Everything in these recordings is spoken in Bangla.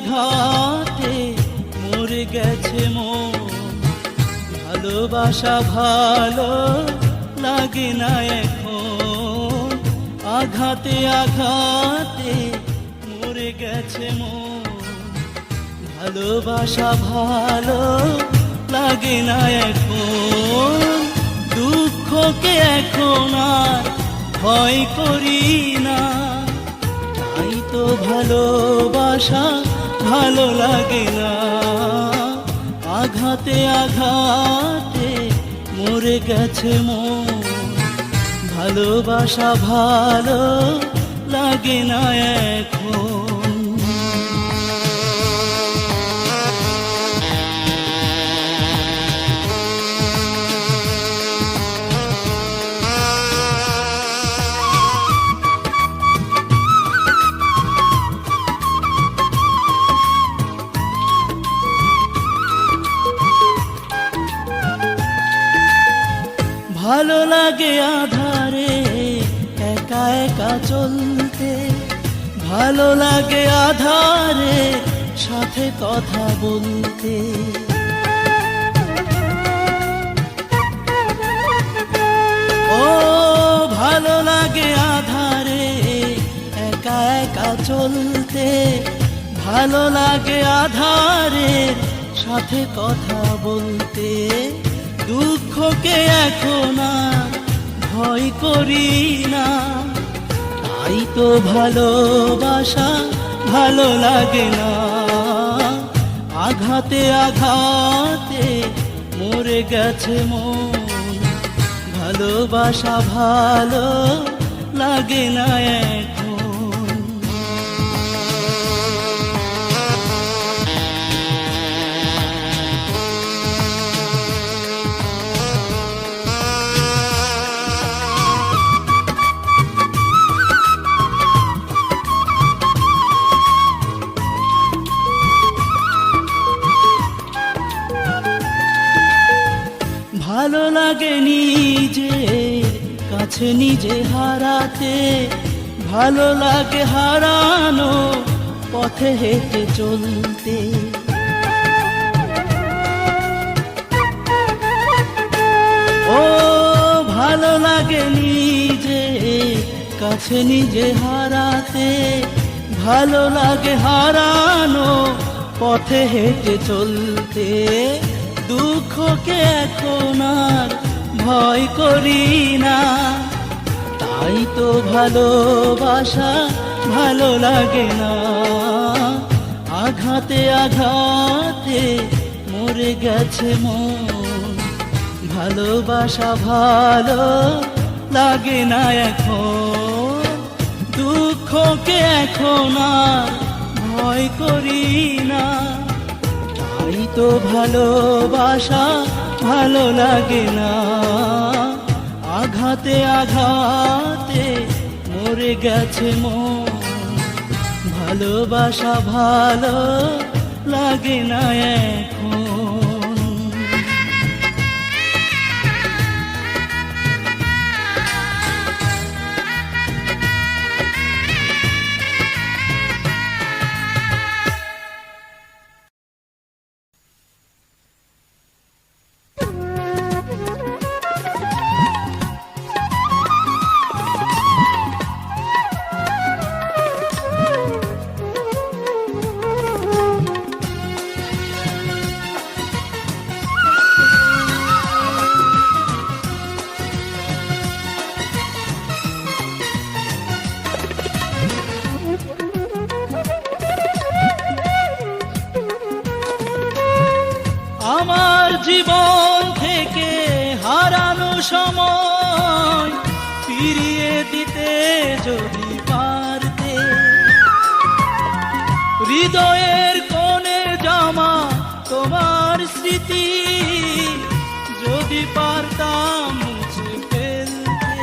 আঘাতে মরে গেছে মন, ভালোবাসা ভালো লাগে না এখন। আঘাতে আঘাতে মরে গেছে মন, ভালোবাসা ভালো লাগে না এখন। দুঃখকে এখন আর ভয় করি না, তাই তো ভালোবাসা ভালো লাগে না। আঘাতে আঘাতে মরে গেছে মন, ভালোবাসা ভালো লাগে না এখন। ভালো লাগে আধারে একা একা চলতে, ভালো লাগে আধারে সাথে কথা বলতে। ও ভালো লাগে আধারে একা একা চলতে, ভালো লাগে আধারে সাথে কথা বলতে। দুঃখকে এখন আর ভয় করি না, তাই তো ভালোবাসা ভালো লাগে না। আঘাতে আঘাতে মরে গেছে মন, ভালোবাসা ভালো লাগে না এখন। ভালো লাগে নিজে কাছে নিজে হারাতে, ভালো লাগে হারানো পথে হেঁটে চলতে। ও ভালো লাগে নিজে কাছে নিজে হারাতে, ভালো লাগে হারানো পথে হেঁটে চলতে। দুঃখকে এখন আর ভয় করি না, তাই তো ভালোবাসা ভালো লাগে না। আঘাতে আঘাতে মরে গেছে মন, ভালোবাসা ভালো লাগে না এখন। দুঃখকে এখন আর ভয় করি না, তাই তো ভালোবাসা ভালো লাগে না। আঘাতে আঘাতে মরে গেছে মন, ভালোবাসা ভালো লাগে না এখন। আমার জীবন থেকে হারানো সময় ফিরিয়ে দিতে যদি পারতে, হৃদয়ের কোণে জমা তোমার স্মৃতি যদি পারতাম মুছে ফেলতে,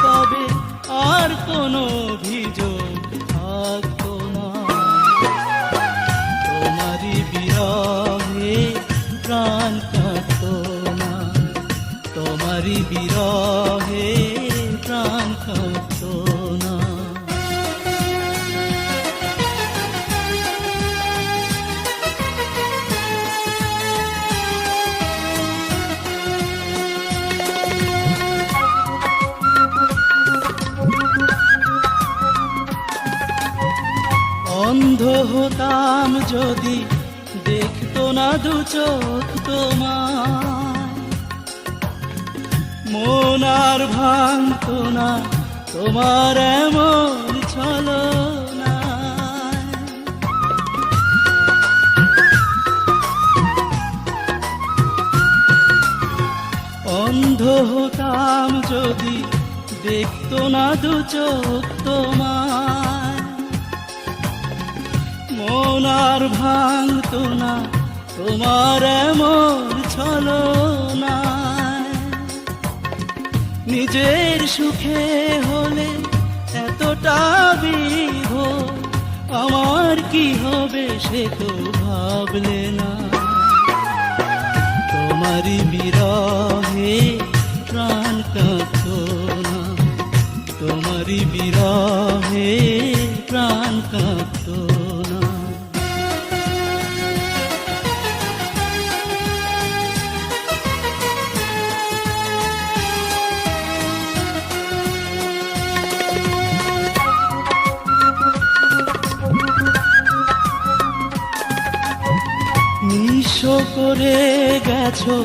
তবে আর কোনো অভিযোগ থাকতো না। তোমারই বিরহে প্রাণ কাঁদতো না, তোমারই বিরহে প্রাণ কাঁদতো না। হতাম যদি দেখতো না দু চোখ তোমার, মন আর ভাঙতো না তোমার এমন ছলনা। অন্ধ হতাম যদি দেখতো না দু চোখ তোমার, মন আর ভাঙতো না তোমার এমন ছলনা। নিজের সুখে হলে এতটা বিভোর, আমার কি হবে সে তো ভাবলে না। তোমারই বিরহে প্রাণ কাঁদতো না, তোমারই বিরহে প্রাণ কাঁদতো না। নিঃস্ব করে গেছো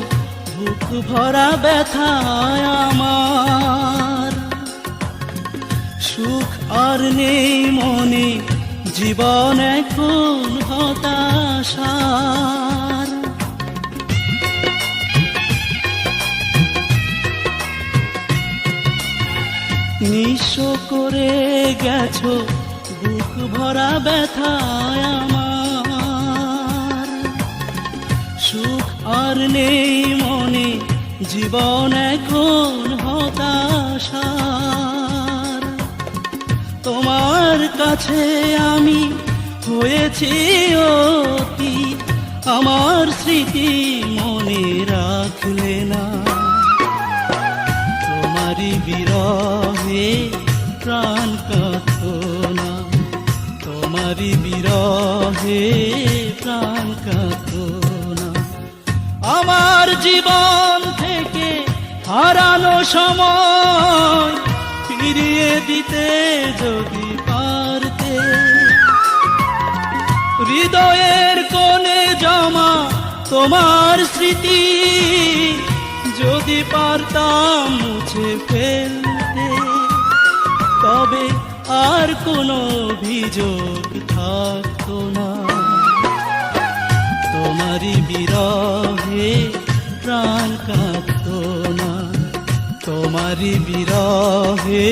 বুক ভরা ব্যথায় আমার, সুখ আর নেই মনে জীবন এখন হতাশার। নিঃস্ব করে গেছো বুক ভরা ব্যথায় আমার, সুখ আর নেই মনে জীবন এখন হতাশার। তোমার কাছে আমি হয়েছি অতীত, আমার স্মৃতি মনে রাখলে না। তোমারই বিরহে প্রাণ কাঁদতো না, তোমারই বিরহে প্রাণ কাঁদতো না। আমার জীবন থেকে হারানো সময় ফিরিয়ে দিতে যদি পারতে, হৃদয়ের কোণে জমা তোমার স্মৃতি যদি পারতাম মুছে ফেলতে, তবে আর কোনো অভিযোগ থাকতো না। তোমারই বিরহে প্রাণ কাঁদতো না, তোমারই বিরহে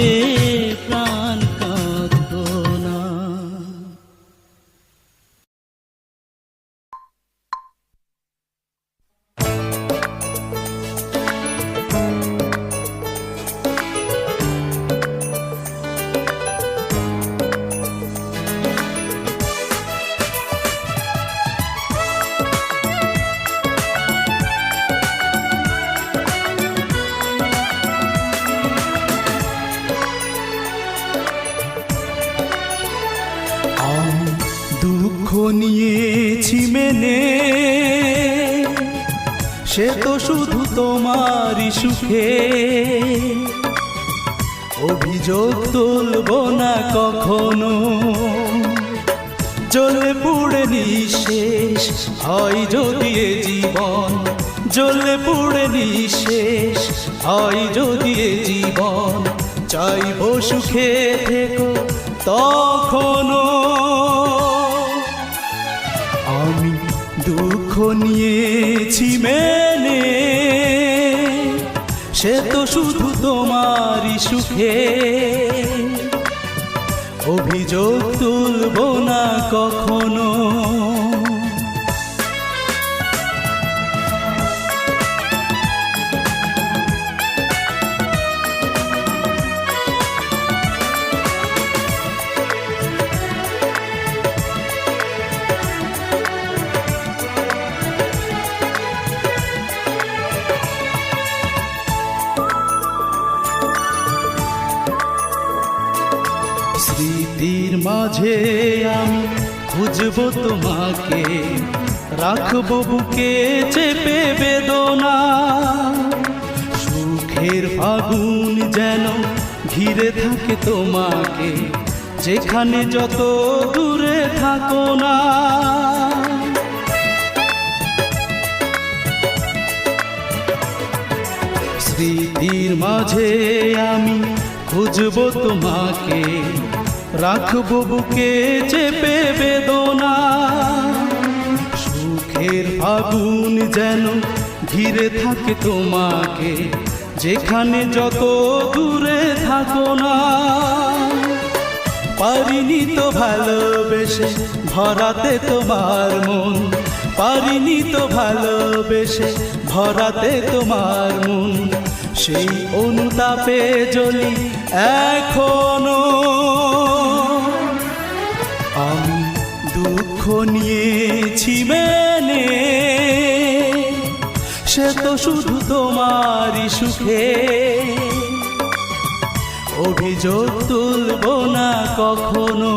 প্রাণ কাঁদতো না। দুঃখ নিয়েছি মেনে, সে তো শুধু তোমারই সুখে, অভিযোগ তুলবো না কখনো। জ্বলে পুড়ে নিঃশেষ হয় যদি এ জীবন, জ্বলে পুড়ে নিঃশেষ হয় যদি এ জীবন, চাইবো সুখে থেকো তখনো। আমি দুঃখ নিয়েছি মেনে, সে তো শুধু তোমারই সুখে, অভিযোগ তুলবো না কখনো। স্মৃতির মাঝে আমি খুঁজবো তোমাকে, রাখবো বুকে চেপে বেদনা। সুখের ফাগুন যেন ঘিরে থাকে তোমাকে, যেখানে যত দূরে থাকো না। স্মৃতির মাঝে আমি খুঁজবো তোমাকে, রাখবো বুকে চেপে বেদনা। সুখের ফাগুন যেন ঘিরে থাকে তোমাকে, যেখানে যত দূরে থাকো না। পারিনি তো ভালোবেসে ভরাতে তোমার মন, পারিনি তো ভালোবেসে ভরাতে তোমার মন। সেই অনুতাপে জ্বলি এখনো, আমি দুঃখ নিয়েছি মেনে, সে তো শুধু তোমারই সুখে। অভিযোগ তুলব না কখনো।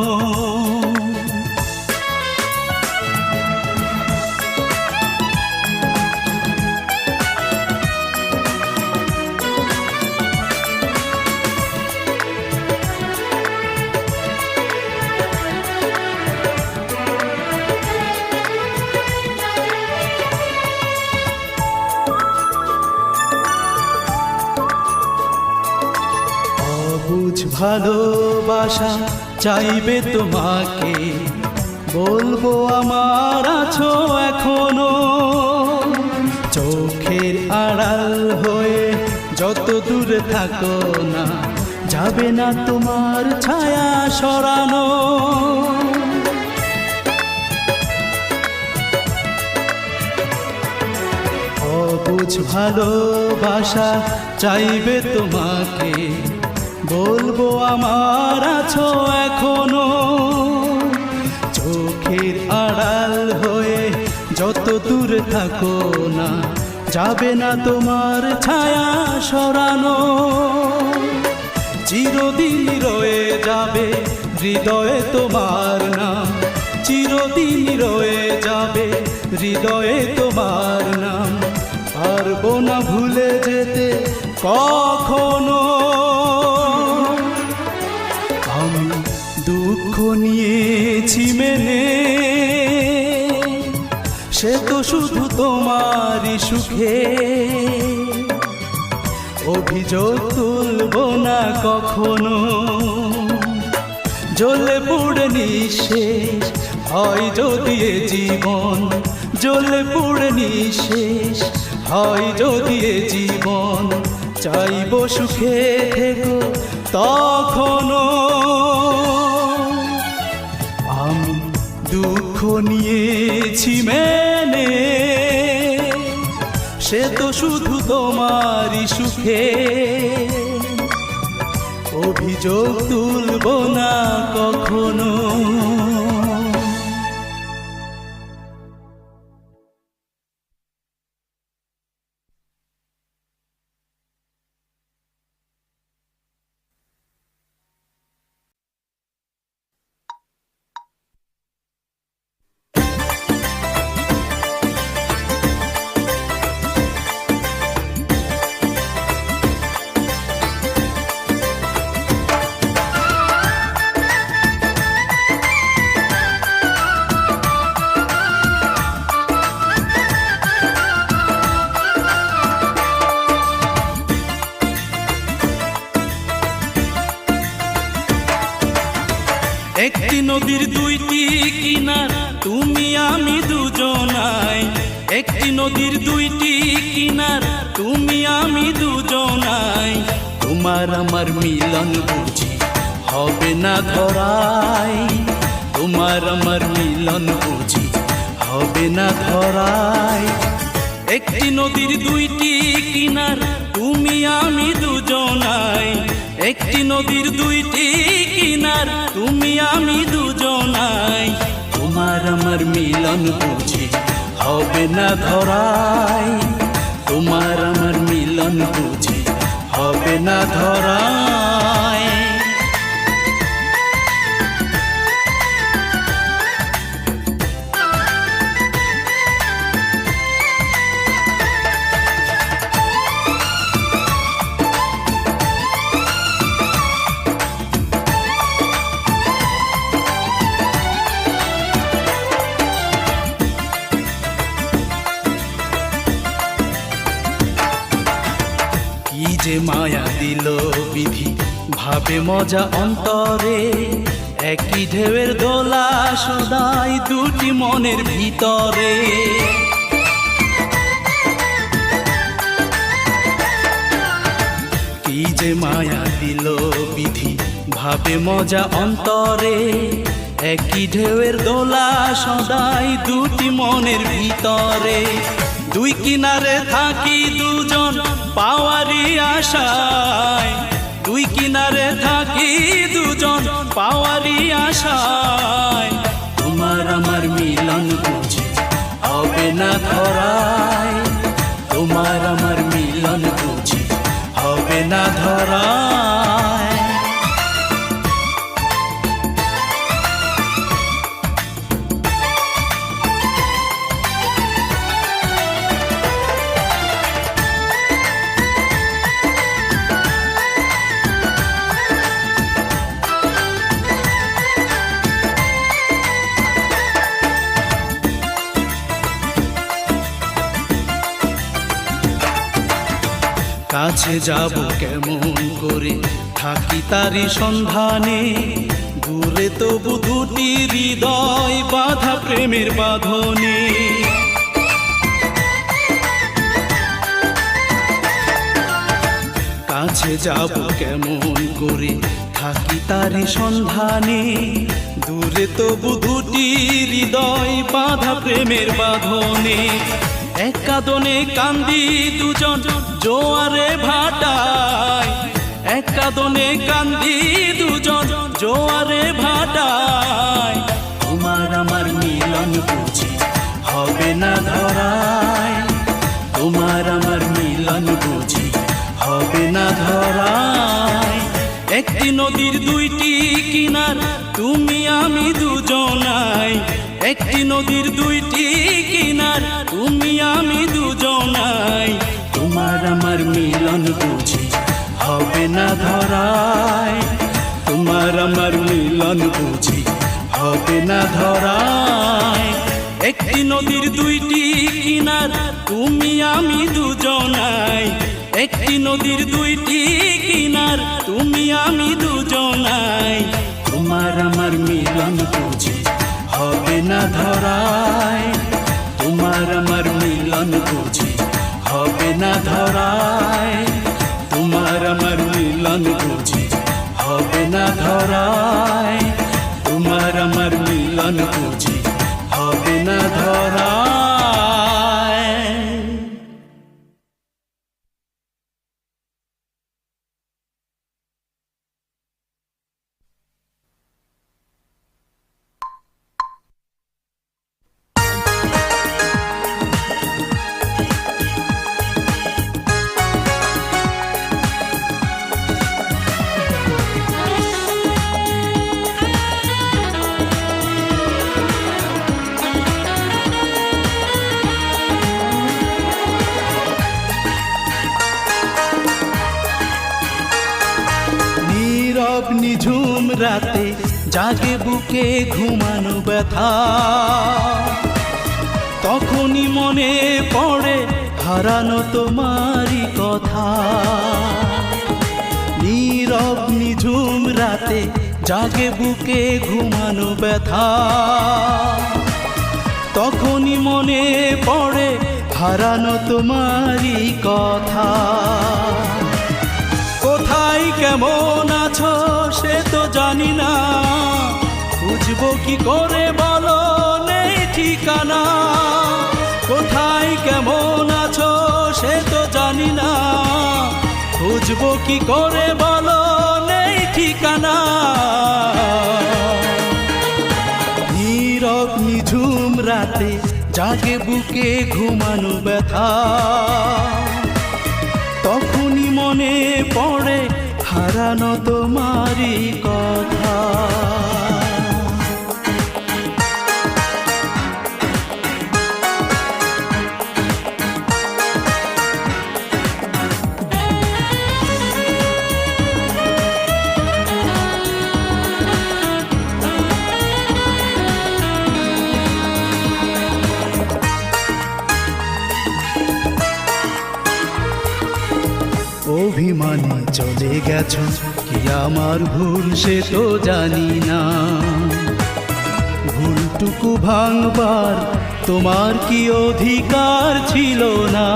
অবুঝ ভালোবাসা চাইবে তোমাকে, বলবো আমার আছো এখনো। চোখের আড়াল হয়ে যত দূরে থাকো না, যাবে না তোমার ছায়া সরানো। অবুঝ ভালোবাসা চাইবে তোমাকে, বলবো আমার আছো এখনো। চোখের আড়াল হয়ে যত দূরে থাকো না, যাবে না তোমার ছায়া সরানো। চিরদিন রয়ে যাবে হৃদয়ে তোমার নাম, চিরদিন রয়ে যাবে হৃদয়ে তোমার নাম। পারবো না ভুলে যেতে কখনো। আমি দুঃখ নিয়েছি মেনে, সে তো শুধু তোমারই সুখে। অভিযোগ তুলব না কখনো। জ্বলে পুড়ে নিঃশেষ হয় যদি এ জীবন, জ্বলে পুড়ে নিঃশেষ হয় যদি এ জীবন। চাইব সুখে থেকো তখনো। আমি দুঃখ নিয়েছি মেনে, সে তো শুধু তোমারই সুখে। অভিযোগ তুলব না কখনো। একটি নদীর দুইটি কিনার তুমি আমি দুজনাই, একটি নদীর দুইটি কিনার তুমি আমি দুজনাই। তোমার আমার মিলন বুঝি হবে না ধরাই, তোমার আমার মিলন বুঝি হবে না ধরাই। একটি নদীর দুইটি কিনার তুমি আমি দুজনাই, একটি নদীর দুইটি কিনার তুমি আমি দুজনাই। তোমার আমার মিলন বুঝি হবে না ধরাই, তোমার আমার মিলন বুঝি হবে না ধরাই। যে মায়া দিল বিধি ভাবে মজা অন্তরে, একই ঢেউয়ের দোলা সদাই দুটি মনের ভিতরে। কি যে মায়া দিল বিধি ভাবে মজা অন্তরে, একই ঢেউয়ের দোলা সদাই দুটি মনের ভিতরে। দুই কিনারে থাকি দুজন পাওয়ারি আশায়, দুই কিনারে থাকি দুজন পাওয়ারি আশায়। তোমার আমার মিলন বুঝি হবে না ধরায়, তোমার আমার মিলন বুঝি হবে না ধরায়। কাছে যাব কেমন করে থাকি তারি সন্ধানে, দূরে তবু দুটি হৃদয় বাঁধা প্রেমের বাঁধনে। কাছে যাব কেমন করে থাকি তারি সন্ধানে, দূরে তবু দুটি হৃদয় বাঁধা প্রেমের বাঁধনে। এক কাঁদনে কান্দি দুজন জোয়ারে ভাটায়, এক কাঁদনে কান্দি দুজন জোয়ারে ভাটায়। তোমার আমার মিলন বুঝি হবে না ধরায়, তোমার আমার মিলন বুঝি হবে না ধরায়। একটি নদীর দুইটি কিনার তুমি আমি দুজনাই, একটি নদীর দুইটি কিনার তুমি আমি দুজনাই। তোমার আমার মিলন বুঝি হবে না ধরায়, তোমার আমার মিলন বুঝি হবে না ধরায়। একটি নদীর দুইটি কিনার তুমি আমি দুজনাই, একটি নদীর দুইটি কিনার তুমি আমি দুজনাই। তোমার আমার মিলন বুঝি হবে না ধরায়, তোমার আমার মিলন বুঝি হবে না ধরায়, তোমার আমার মিলন বুঝি হবে না ধরায়, তোমার আমার মিলন বুঝি হবে না ধরায়। নিঝুম রাতে জাগে বুকে ঘুমানো ব্যথা, তখনই মনে পড়ে হারানো তোমারই কথা। নীরব নিঝুম রাতে জাগে বুকে ঘুমানো ব্যথা, তখনই মনে পড়ে হারানো তোমারই কথা। কোথায় কেমন আছো সে তো জানি না, খুঁজবো কি করে বলো নেই ঠিকানা। কোথায় কেমন আছো সে তো জানি না, খুঁজবো কি করে বলো নেই ঠিকানা। নীরব নিঝুম রাতে জাগে বুকে ঘুমানো ব্যথা, তখনই মনে পড়ে হারানো তোমারই কথা। অভিমানে চলে গেছ, কি আমার ভুল সে তো জানি না। ভুলটুকু ভাঙবার তোমার কি অধিকার ছিল না?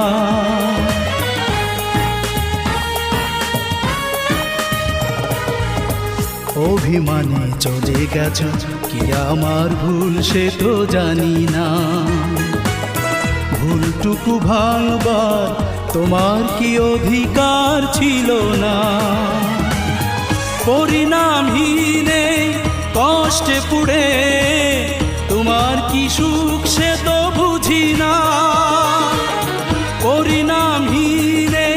অভিমানে চলে গেছ, কি আমার ভুল সে তো জানি না। ভুলটুকু ভাঙবার তোমার কি অধিকার ছিল না? পরিণামহীনে কষ্টে পুড়ে তোমার কি সুখ সে তো বুঝি না। পরিণামহীনে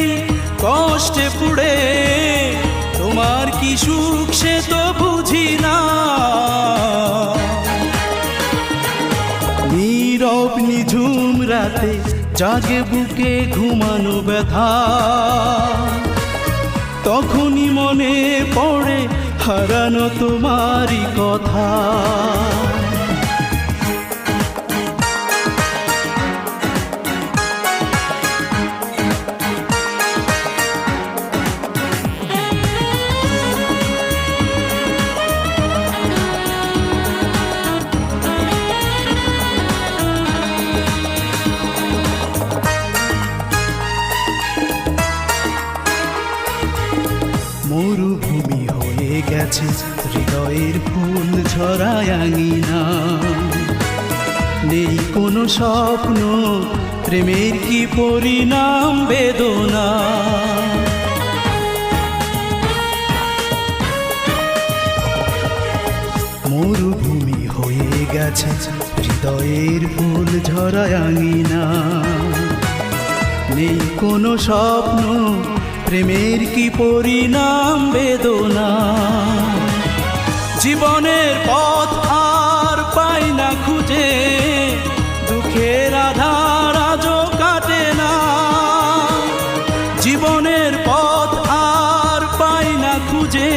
কষ্টে পুড়ে তোমার কি সুখ সে তো বুঝি না। নীরব নিঝুম রাতে জাগে বুকে ঘুমানো ব্যথা, তখনই মনে পড়ে হারানো তোমারই কথা। মরুভূমি হয়ে গেছে হৃদয়ের ফুল ঝরায় আঙিনা। নেই কোনো স্বপ্ন, প্রেমের কি পরিণাম বেদনা। মরুভূমি হয়ে গেছে হৃদয়ের ফুল ঝরায় আঙিনা। নেই কোনো স্বপ্ন, প্রেমের কি পরিণাম বেদনা। জীবনের পথ আর পাই না খুঁজে, দুঃখের আধার আজও কাটে না। জীবনের পথ আর পাই না খুঁজে,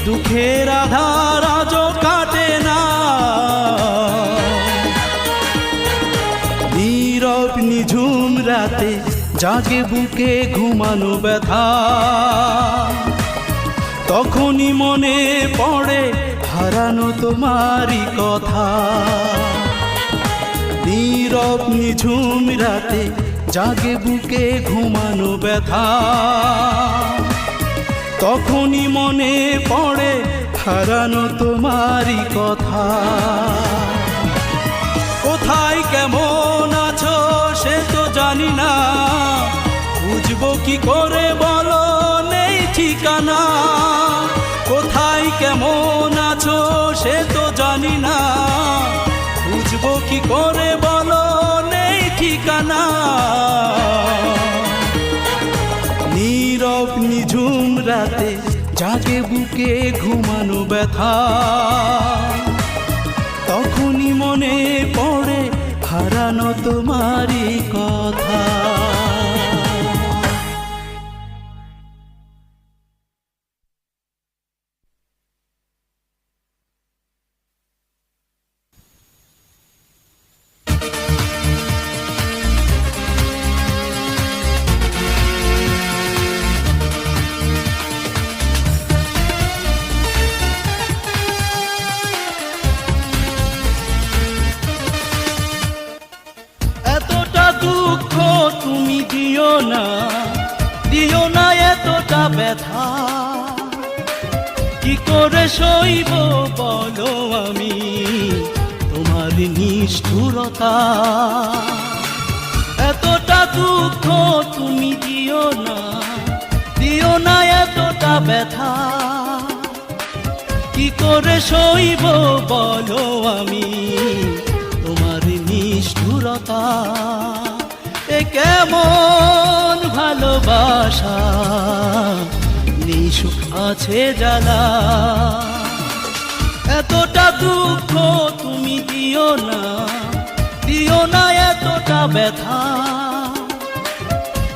দুঃখের আধার আজও কাটে না। নীরব নিঝুম রাতে জাগে বুকে ঘুমানো ব্যথা, তখনই মনে পড়ে হারানো তোমারই কথা। নীরব নিঝুম রাতে জাগে বুকে ঘুমানো ব্যথা, তখনই মনে পড়ে হারানো তোমারই কথা। কোথায় কেমন আছো সে তো জানি না, বুঝবো কি করে বলো নেই ঠিকানা। কোথায় কেমন আছো সে তো জানি না, বুঝবো কি করে বলো নেই ঠিকানা। নীরব নিঝুম রাতে জাগে বুকে ঘুমানো ব্যথা, তখনই মনে পড়ে হারানো তোমারই কথা। দুঃখ তুমি দিও না এতটা ব্যথা, কি করে সইব বলো আমি তোমার নিষ্ঠুরতা। এতটা দুঃখ তুমি দিও না এতটা ব্যথা, কি করে সইব বলো আমি তোমার নিষ্ঠুরতা। এ কেমন ভালোবাসা, নিঃসুখ আছে জ্বালা। এতটা দুঃখ তুমি দিও না এতটা ব্যথা,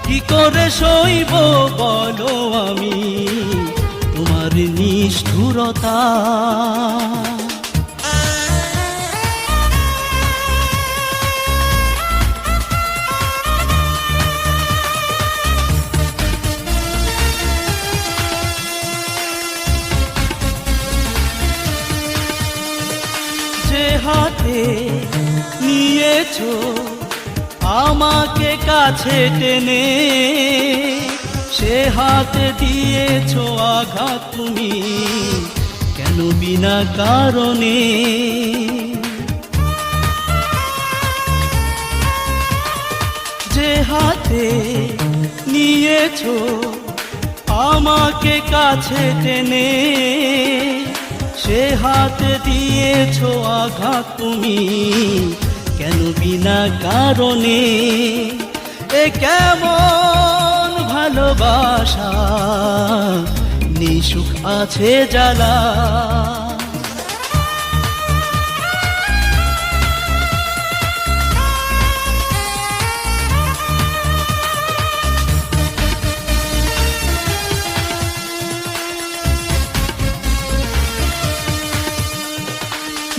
কি করে সইব বলো আমি তোমার নিষ্ঠুরতা। হাতে নিয়েছো আমাকে কাছে টেনে, সে হাতে দিয়েছো আঘাত তুমি কেন বিনা কারণে। যে হাতে নিয়েছো আমাকে কাছে টেনে, সে হাতে দিয়েছো আঘাত তুমি কেন বিনা কারণে। এ কেমন ভালোবাসা, নিঃসুখ আছে জ্বালা।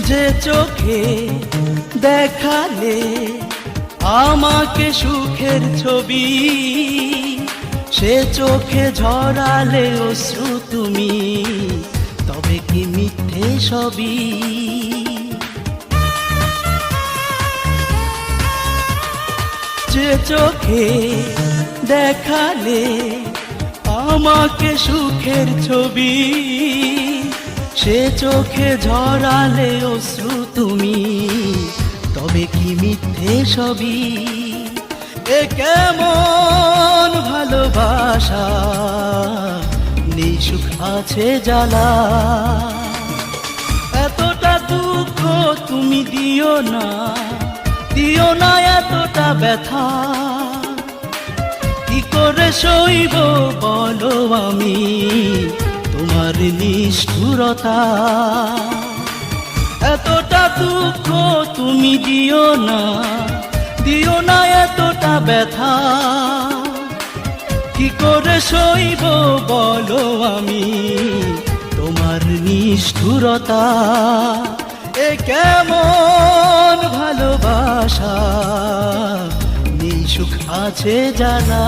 যে চোখে দেখালে আমাকে সুখের ছবি, সে চোখে ঝরালে অশ্রু তুমি তবে কি মিথ্যে সবই। যে চোখে দেখালে আমাকে সুখের ছবি, সে চোখে ঝরালে অশ্রু তুমি তবে কি মিথ্যে সবই। এ কেমন ভালোবাসা, নিঃসুখ আছে জ্বালা। এতটা দুঃখ তুমি দিও না, দিও না এতটা ব্যথা। কি করে সইব বলো আমি তোমার নিষ্ঠুরতা। এতটা দুঃখ তুমি দিও না, দিও না এতটা ব্যথা। কি করে সইব বলো আমি তোমার নিষ্ঠুরতা। এ কেমন ভালোবাসা, নিঃসুখ আছে জ্বালা।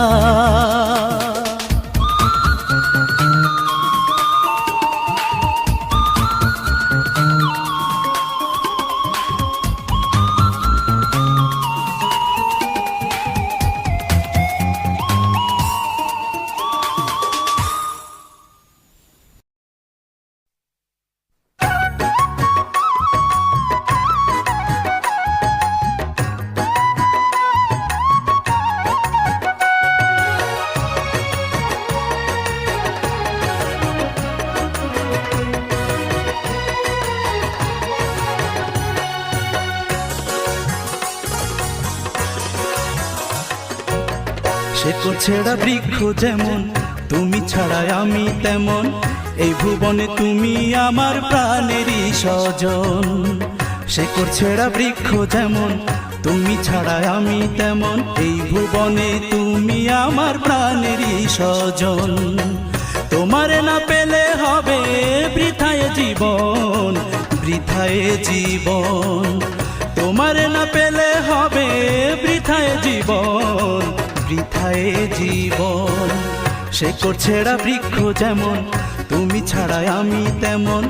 শেকড় ছেঁড়া বৃক্ষ যেমন, তুমি ছাড়াই আমি তেমন। এই ভুবনে তুমি আমার প্রাণেরই স্বজন। শেকড় ছেঁড়া বৃক্ষ যেমন, তুমি ছাড়াই আমি তেমন। এই ভুবনে তুমি আমার প্রাণেরই স্বজন। তোমারে না পেলে হবে বৃথায় জীবন, বৃথায় জীবন। তোমারে না পেলে হবে বৃথায় জীবন, বৃথায় জীবন। শেকড় ছেঁড়া বৃক্ষ যেমন, তুমি ছাড়াই আমি তেমন।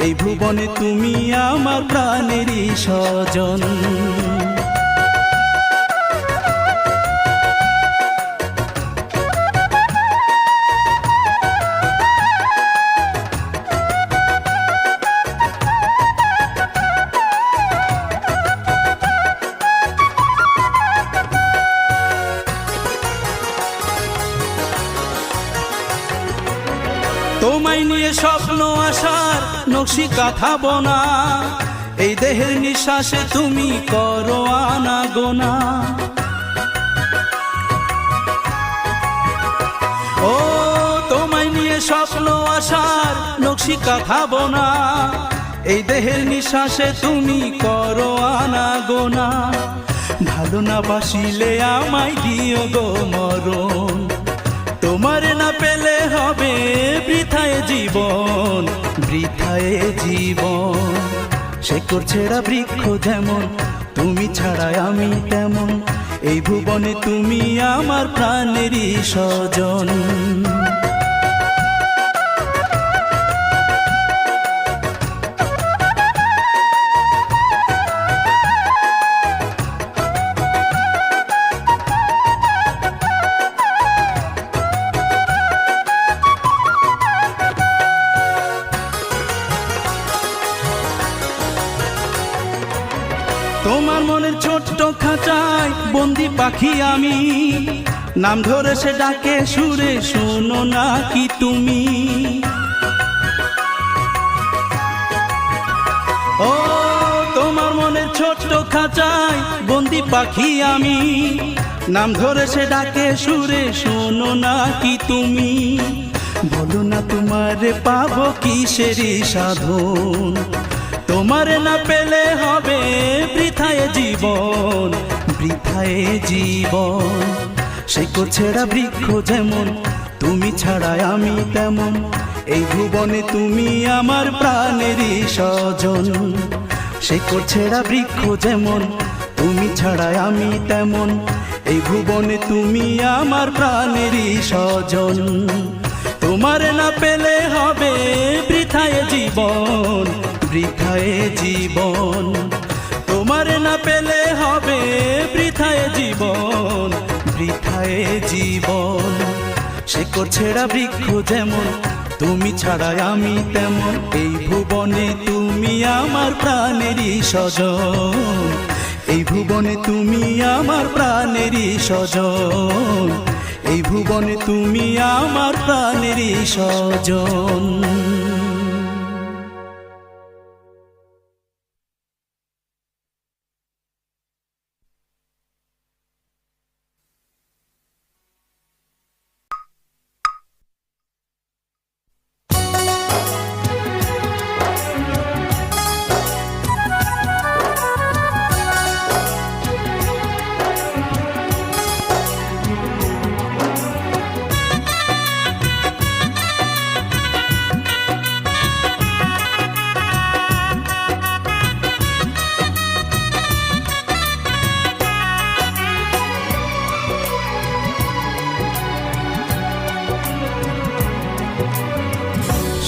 এই ভুবনে তুমি আমার প্রাণেরই স্বজন। তোমায় নিয়ে স্বপ্ন আসার নকশি কাঁথা বোনা। এই দেহের নিঃশ্বাসে তুমি করো আনা গোনা। ও তোমায় নিয়ে স্বপ্ন আসার নকশি কাঁথা বোনা। এই দেহের নিঃশ্বাসে তুমি করো আনা গোনা। ভালো না বাসিলে আমায় দিও গো মরণ। তোমারে না পেলে হবে বৃথায় জীবন, বৃথায় জীবন। শেকড় ছেঁড়া বৃক্ষ যেমন, তুমি ছাড়াই আমি তেমন। এই ভুবনে তুমি আমার প্রাণেরই স্বজন। পাখি আমি, নাম ধরে সে ডাকে সুরে, শোনো না কি তুমি? ও তোমার মনের ছোট্ট খাঁচায় বন্দি পাখি আমি, নাম ধরে সে ডাকে সুরে, শোনো না কি তুমি? বলো না তোমারে পাবো কিসেরই সাধন, তোমারে না পেলে হবে বৃথায় জীবন, বৃথায় জীবন। শিকড় ছেঁড়া বৃক্ষ যেমন, তুমি ছাড়াই আমি তেমন, এই ভুবনে তুমি আমার প্রাণেরই স্বজন। শিকড় ছেঁড়া বৃক্ষ যেমন, তুমি ছাড়াই আমি তেমন, এই ভুবনে তুমি আমার প্রাণেরই স্বজন। তোমারে না পেলে হবে বৃথায় জীবন, বৃথায় জীবন। তোমারে না পেলে হবে বৃথায় জীবন, বৃথায় জীবন। শিকড় ছেঁড়া বৃক্ষ যেমন, তুমি ছাড়াই আমি তেমন, এই ভুবনে তুমি আমার প্রাণেরই স্বজন, এই ভুবনে তুমি আমার প্রাণেরই স্বজন, এই ভুবনে তুমি আমার প্রাণেরই স্বজন।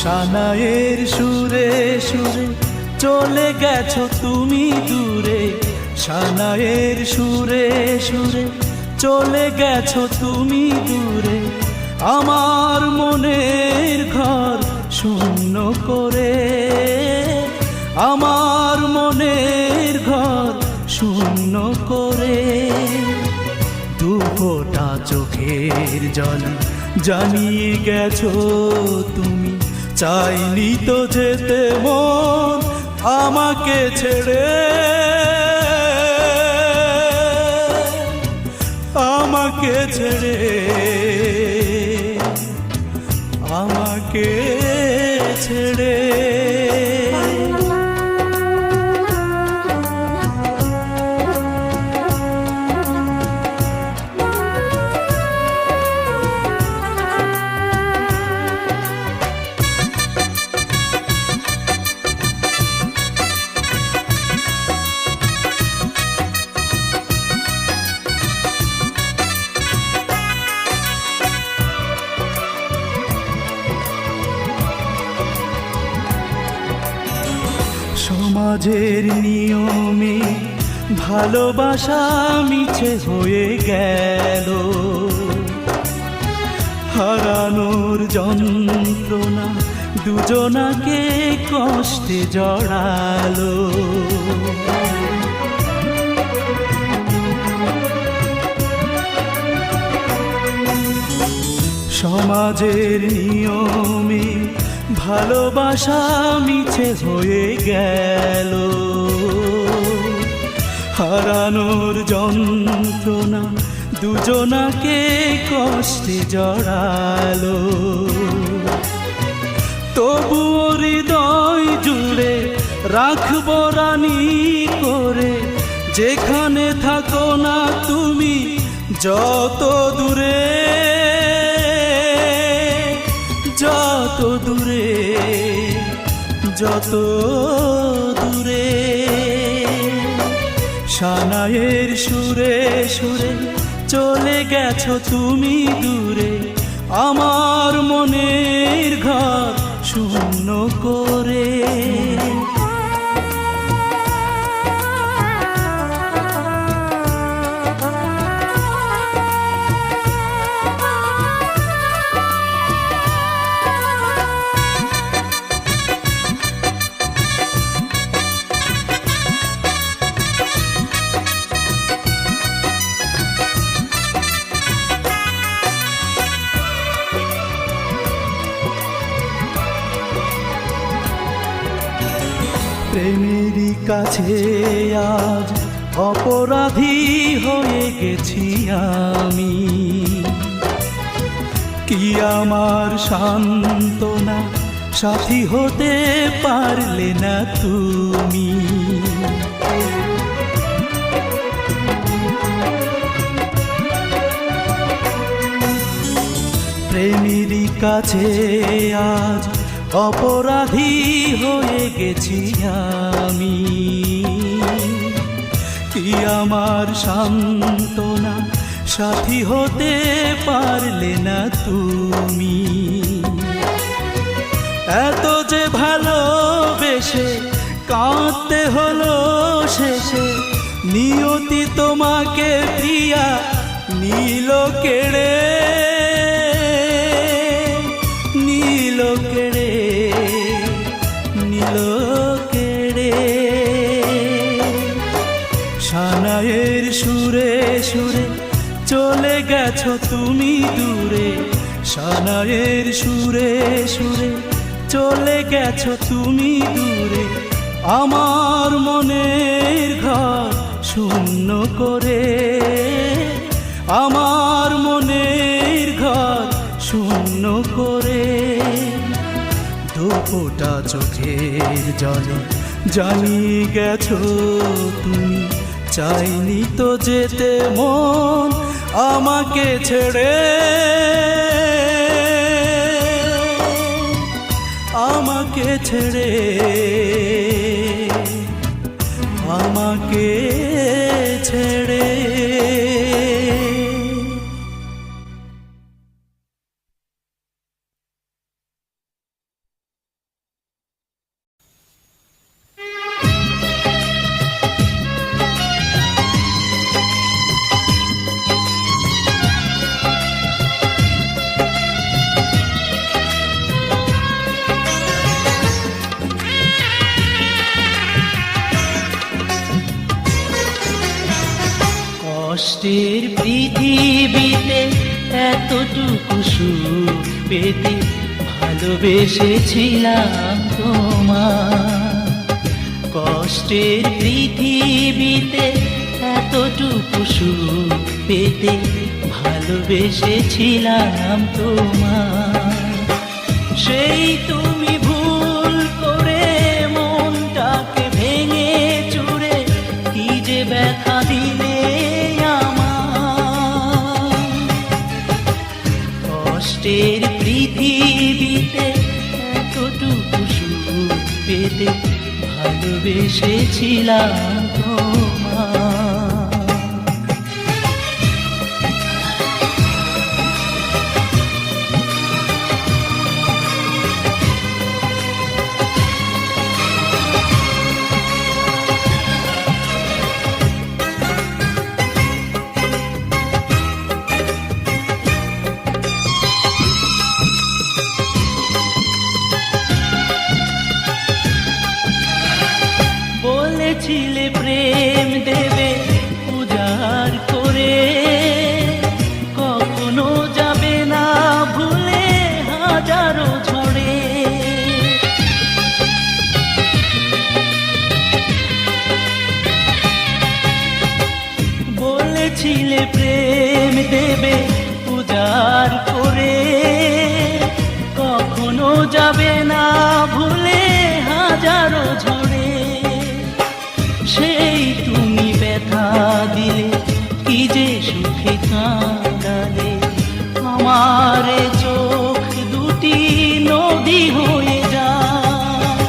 সানায়ের সুরে সুরে চলে গেছো তুমি দূরে, সানায়ের সুরে সুরে চলে গেছো তুমি দূরে, আমার মনের ঘর শূন্য করে, আমার মনের ঘর শূন্য করে। দু ফোঁটা চোখের জল জানিয়ে গেছো তুমি, চাইনি তো যেতে মন আমাকে ছেড়ে, আমাকে ছেড়ে, আমাকে ছেড়ে। সমাজের নিয়মে ভালোবাসা মিছে হয়ে গেল, হারানোর যন্ত্রণা দুজনাকে কষ্টে জড়ালো। সমাজের নিয়মে ভালোবাসা মিছে হয়ে গেল, হারানোর যন্ত্রণা দুজনাকে কষ্টে জড়ালো। তবুও হৃদয় জুড়ে রাখবো রানী করে, যেখানে থাকো না তুমি যত দূরে, যত দূরে, যত দূরে। সানায়ের সুরে সুরে চলে গেছো তুমি দূরে, আমার মনের ঘর শূন্য করে। প্রেমেরই কাছে আজ অপরাধী হয়ে গেছি আমি। কি আমার সান্ত্বনা সাথী হতে পারলে না তুমি। প্রেমেরই কাছে আজ অপরাধী হয়ে গেছি আমি। কি আমার সান্ত্বনা সাথী হতে পারলে না তুমি। এত যে ভালোবেসে কাঁদতে হলো শেষে, নিয়তি তোমাকে প্রিয়া নীল কেড়ে, নীল কেড়ে, নীল কেড়ে। সানাইয়ের সুরে সুরে চলে গেছো তুমি দূরে, সানাইয়ের সুরে সুরে চলে গেছো তুমি দূরে। আমার মনের ঘর শূন্য করে, আমার মনের ঘর শূন্য করে। দুফোঁটা চোখের জলে জানিয়ে গেছো তুমি, চাইনি তো যেতে মন আমাকে ছেড়ে, আমাকে ছেড়ে, আমাকে ছেড়ে। কষ্টের পৃথিবীতে এতটুকু সুখ পেতে ভালোবেসেছিলাম তোমার। কষ্টের পৃথিবীতে এতটুকু সুখ পেতে ভালোবেসেছিলাম তোমার। সেই তুমি ভুল করে মনটাকে ভেঙে চুরে কি যে ব্যথা দিলে আমার। কষ্টের পৃথিবীতে এতটুকু সুখ পেতে ভালোবেসেছিলাম তোমার। বলেছিলে প্রেম দেবে উজাড় করে, কখনো যাবে না ভুলে হাজারো ঝড়ে। বলেছিলে প্রেম দেবে উজাড় করে, কখনো যাবে না ভুলে হাজারো ঝড়ে। সেই তুমি ব্যথা দিলে কি যে সুখে কাঁদালে, আমার চোখ দুটি নদী হয়ে যায়।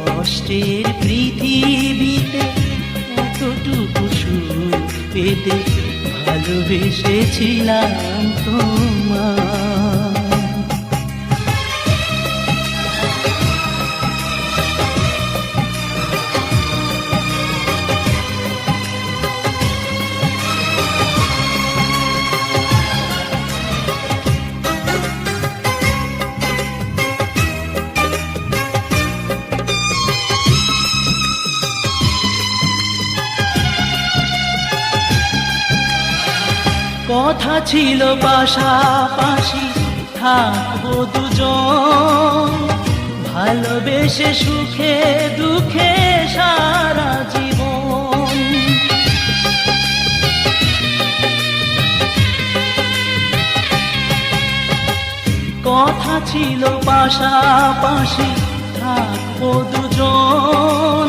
কষ্টের পৃথিবীতে এতটুকু সুখ পেতে ভালোবেসেছিলাম তোমার। কথা ছিল পাশাপাশি থাকবো দুজন, ভালোবেসে সুখে দুঃখে সারা জীবন। কথা ছিল পাশাপাশি থাকবো দুজন,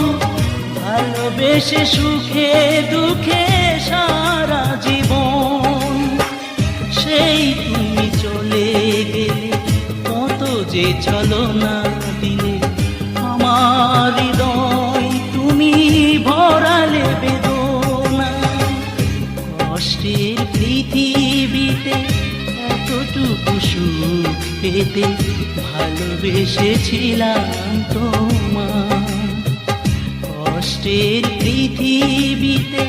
ভালোবেসে সুখে দুঃখে সারা জীবন। সেই তুমি চলে গেলে কত যে ছলনা দিলে, আমার হৃদয় তুমি ভরালে বেদনা। কষ্টের পৃথিবীতে এতটুকু সুখ পেতে ভালোবেসেছিলাম তোমায়। কষ্টের পৃথিবীতে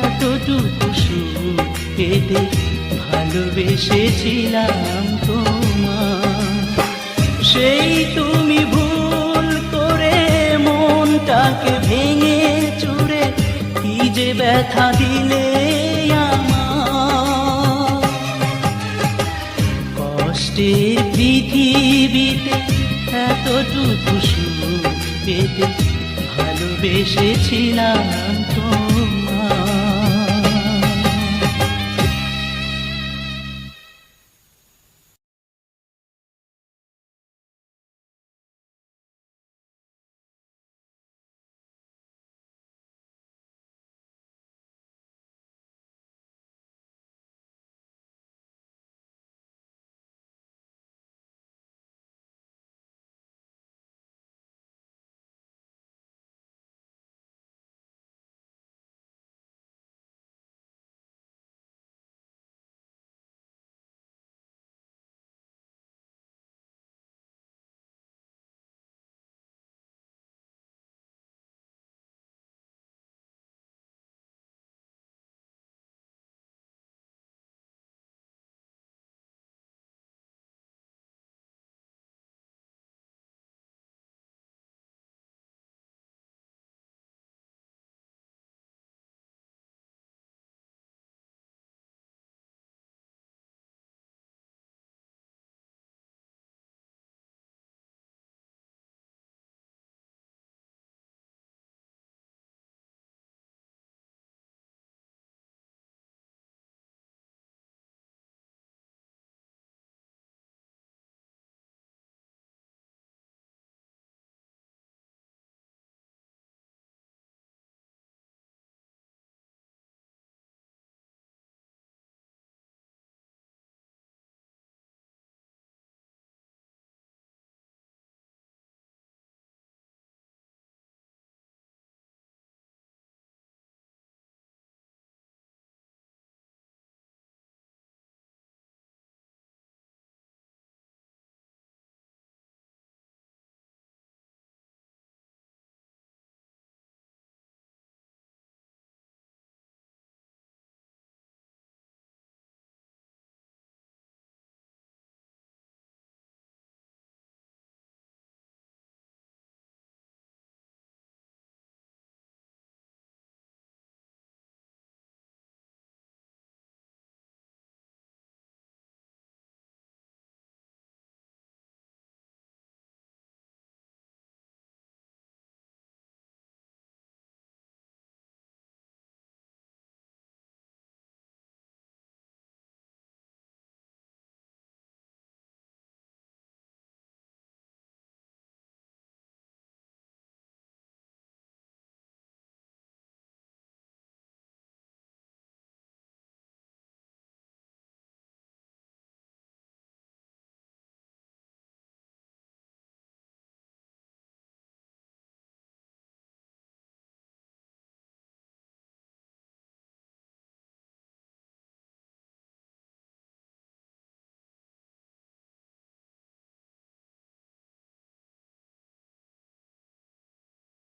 এতটুকু সুখ পেতে ভালোবেসেছিলাম তোমায়। সেই তুমি ভুল করে মনটাকে ভেঙে চুরে কি যে ব্যথা দিলে আমার। কষ্টের পৃথিবীতে এতটুকু সুখ পেতে ভালোবেসেছিলাম তোমায়।